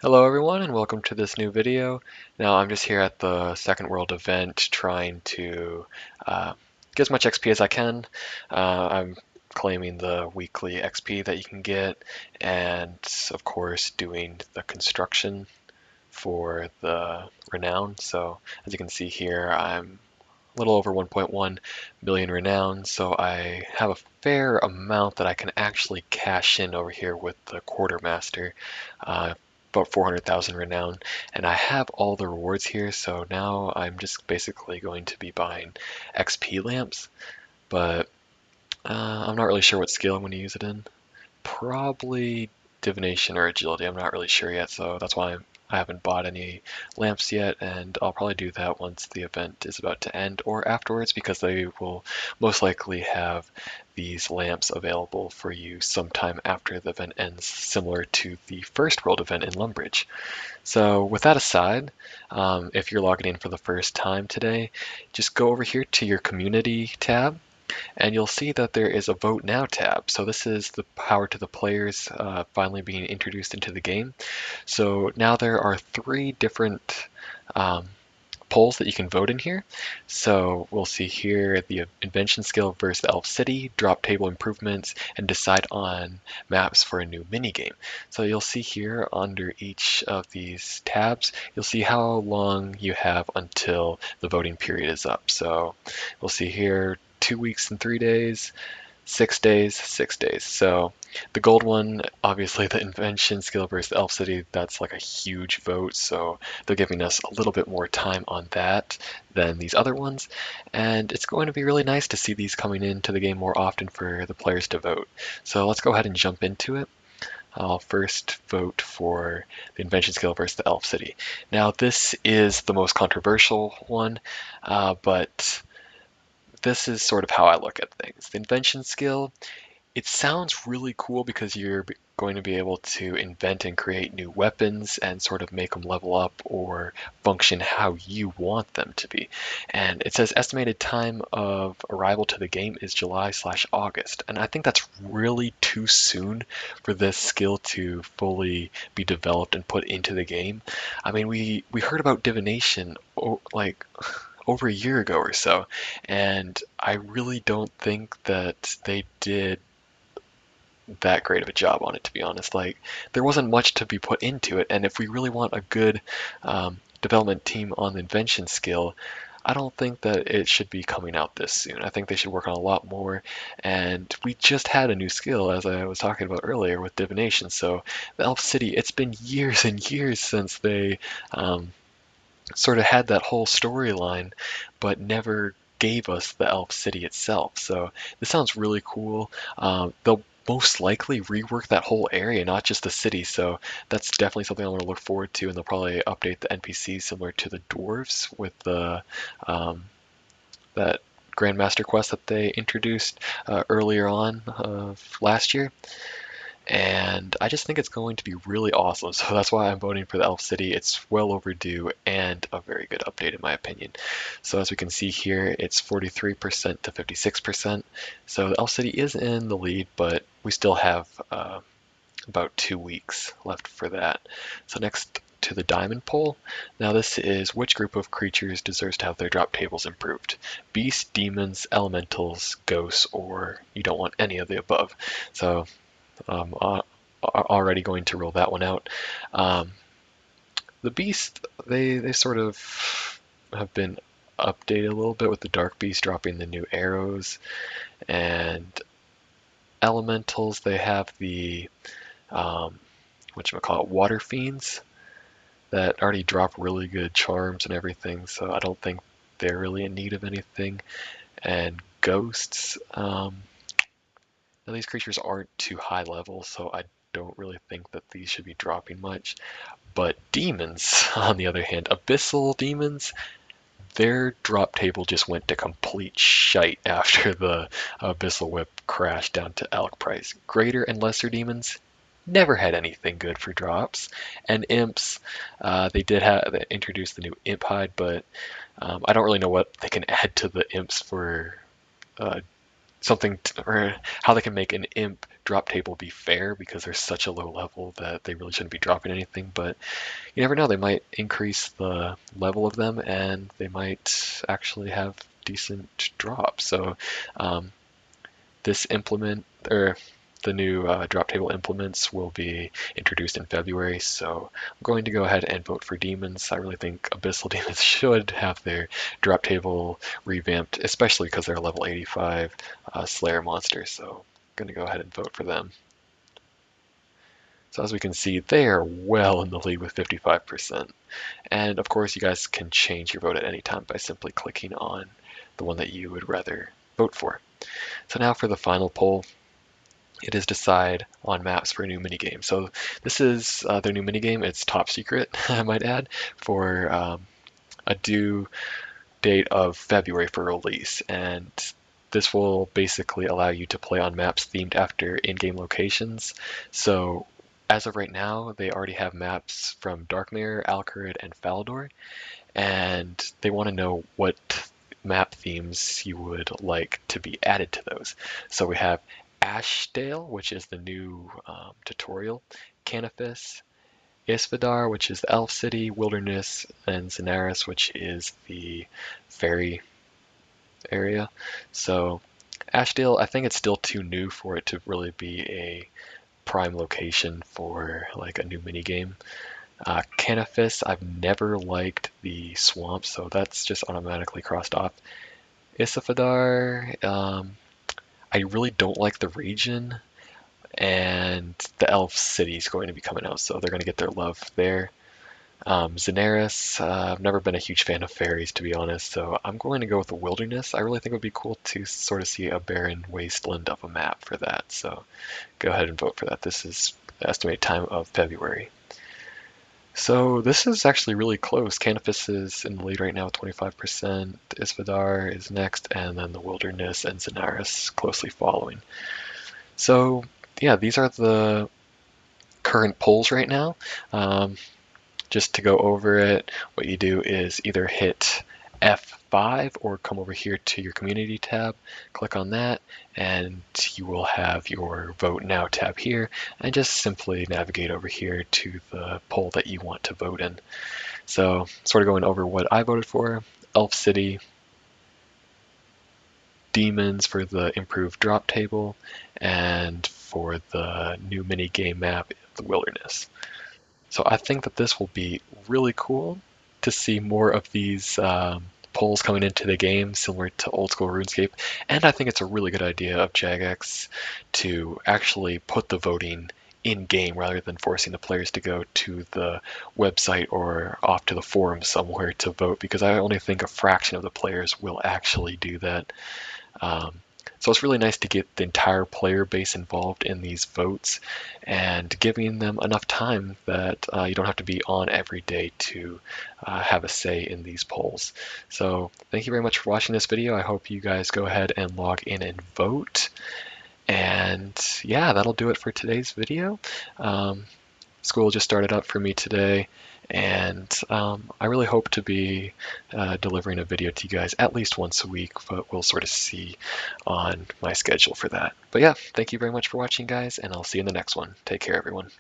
Hello everyone and welcome to this new video. Now I'm just here at the Second World event trying to get as much XP as I can. I'm claiming the weekly XP that you can get and of course doing the construction for the renown. So as you can see here I'm a little over 1.1 million renown, so I have a fair amount that I can actually cash in over here with the quartermaster. About 400,000 renown, and I have all the rewards here, so now I'm just basically going to be buying XP lamps, but I'm not really sure what skill I'm going to use it in. Probably divination or agility. I'm not really sure yet, so that's why I haven't bought any lamps yet, and I'll probably do that once the event is about to end or afterwards, because they will most likely have these lamps available for you sometime after the event ends, similar to the first world event in Lumbridge. So with that aside, if you're logging in for the first time today, just go over here to your community tab and you'll see that there is a Vote Now tab. So this is the power to the players finally being introduced into the game. So now there are three different polls that you can vote in here. So we'll see here the Invention Skill versus the Elf City, drop table improvements, and decide on maps for a new minigame. So you'll see here under each of these tabs, you'll see how long you have until the voting period is up. So we'll see here 2 weeks and 3 days, 6 days, 6 days. So the gold one, obviously the Invention Skill versus the Elf City, that's like a huge vote. So they're giving us a little bit more time on that than these other ones. And it's going to be really nice to see these coming into the game more often for the players to vote. So let's go ahead and jump into it. I'll first vote for the Invention Skill versus the Elf City. Now this is the most controversial one, but this is sort of how I look at things. The invention skill, it sounds really cool because you're going to be able to invent and create new weapons and sort of make them level up or function how you want them to be. And it says estimated time of arrival to the game is July/August. And I think that's really too soon for this skill to fully be developed and put into the game. I mean, we heard about divination like over a year ago or so, and I really don't think that they did that great of a job on it, to be honest. Like, there wasn't much to be put into it, and if we really want a good development team on the invention skill, I don't think that it should be coming out this soon. I think they should work on a lot more, and we just had a new skill, as I was talking about earlier, with divination. So the Elf City, it's been years and years since they sort of had that whole storyline, but never gave us the Elf City itself. So this sounds really cool. They'll most likely rework that whole area, not just the city. So that's definitely something I want to look forward to. And they'll probably update the NPCs similar to the dwarves with the that Grandmaster quest that they introduced earlier on last year. And I just think it's going to be really awesome. So that's why I'm voting for the Elf City. It's well overdue and a very good update in my opinion. So as we can see here, it's 43% to 56%. So the Elf City is in the lead, but we still have about 2 weeks left for that. So next to the diamond poll. Now this is which group of creatures deserves to have their drop tables improved? Beasts, demons, elementals, ghosts, or you don't want any of the above. So are already going to roll that one out. The Beast, they sort of have been updated a little bit with the Dark Beast dropping the new arrows, and Elementals, they have the whatchamacallit, Water Fiends that already drop really good charms and everything, so I don't think they're really in need of anything. And Ghosts, now these creatures aren't too high level, so I don't really think that these should be dropping much. But demons, on the other hand, abyssal demons, their drop table just went to complete shite after the abyssal whip crashed down to Alec price. Greater and lesser demons never had anything good for drops. And imps, they introduced the new imp hide, but I don't really know what they can add to the imps for something or how they can make an imp drop table be fair, because they're such a low level that they really shouldn't be dropping anything. But you never know, they might increase the level of them and they might actually have decent drops. So this implement, or the new drop table implements, will be introduced in February, so I'm going to go ahead and vote for demons. I really think Abyssal demons should have their drop table revamped, especially because they're level 85 Slayer monsters, so I'm going to go ahead and vote for them. So as we can see, they are well in the lead with 55%. And of course, you guys can change your vote at any time by simply clicking on the one that you would rather vote for. So now for the final poll, it is decide on maps for a new minigame. So this is their new minigame. It's top secret, I might add, for a due date of February for release. And this will basically allow you to play on maps themed after in-game locations. So as of right now, they already have maps from Darkmere, Alcarid, and Falador, and they want to know what map themes you would like to be added to those. So we have Ashdale, which is the new tutorial, Canifis, Isfadar, which is the Elf City, Wilderness, and Zenaris, which is the fairy area. So Ashdale, I think it's still too new for it to really be a prime location for like a new minigame. Canifis, I've never liked the swamp, so that's just automatically crossed off. Isafadar, I really don't like the region, and the Elf City is going to be coming out, so they're going to get their love there. Zenaris, I've never been a huge fan of fairies, to be honest, so I'm going to go with the Wilderness. I really think it would be cool to sort of see a barren wasteland of a map for that, so go ahead and vote for that. This is the estimated time of February. So this is actually really close. Canifis is in the lead right now with 25%. Isfadar is next, and then the Wilderness and Zenaris closely following. So yeah, these are the current polls right now. Just to go over it, what you do is either hit F5 or come over here to your community tab, click on that, and you will have your vote now tab here, and just simply navigate over here to the poll that you want to vote in. So sort of going over what I voted for: Elf City, Demons for the improved drop table, and for the new mini game map, the Wilderness. So I think that this will be really cool to see more of these polls coming into the game, similar to old school RuneScape. And I think it's a really good idea of Jagex to actually put the voting in game rather than forcing the players to go to the website or off to the forum somewhere to vote, because I only think a fraction of the players will actually do that. So it's really nice to get the entire player base involved in these votes and giving them enough time that you don't have to be on every day to have a say in these polls. So thank you very much for watching this video. I hope you guys go ahead and log in and vote. And yeah, that'll do it for today's video. School just started up for me today, and I really hope to be delivering a video to you guys at least once a week, but we'll sort of see on my schedule for that. But yeah, thank you very much for watching, guys, and I'll see you in the next one. Take care, everyone.